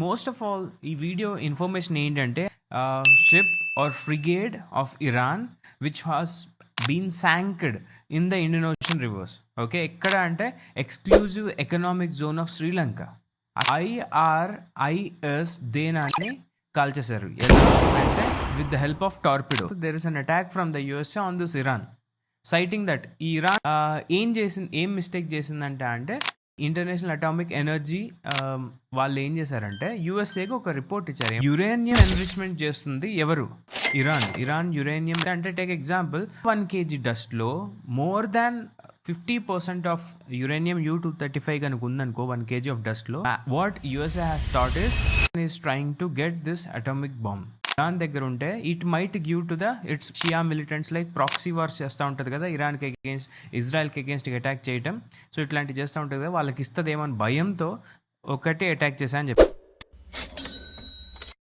Most of all ఈ video information ఏంటంటే ship or frigate of Iran which has been sanked in the Indian ocean rivers. Okay, ఎక్కడ అంటే exclusive economic zone of Sri. IRIS దేనాన్ని call చేశారు అంటే with the help of torpedo. There is an attack from the USA on this Iran, citing that Iran ఏం mistake చేసిందంటే అంటే international atomic energy వాళ్ళు ఏం చేశారంటే యుఎస్ఏకి ఒక రిపోర్ట్ ఇచ్చారు. యురేనియం ఎన్రిచ్మెంట్ చేస్తుంది ఎవరు? ఇరాన్ యురేనియం అంటే టేక్ ఎగ్జాంపుల్ 1 kg డస్ట్లో more than 50% of uranium U-235 కనుక ఉందనుకో 1 kg ఆఫ్ డస్ట్లో, what USA has thought is trying to get this atomic bomb. Iran దగ్గర ఉంటే it might give to the its Shia militants like proxy wars చేస్తూ ఉంటుంది కదా, ఇరాన్కి అగేన్స్ట్ ఇజ్రాయెల్కి అగేన్స్ట్గా అటాక్ చేయటం. సో ఇట్లాంటివి చేస్తూ ఉంటుంది కదా, వాళ్ళకి ఇస్తుంది ఏమని భయంతో ఒకటి అటాక్ చేశా అని చెప్పి.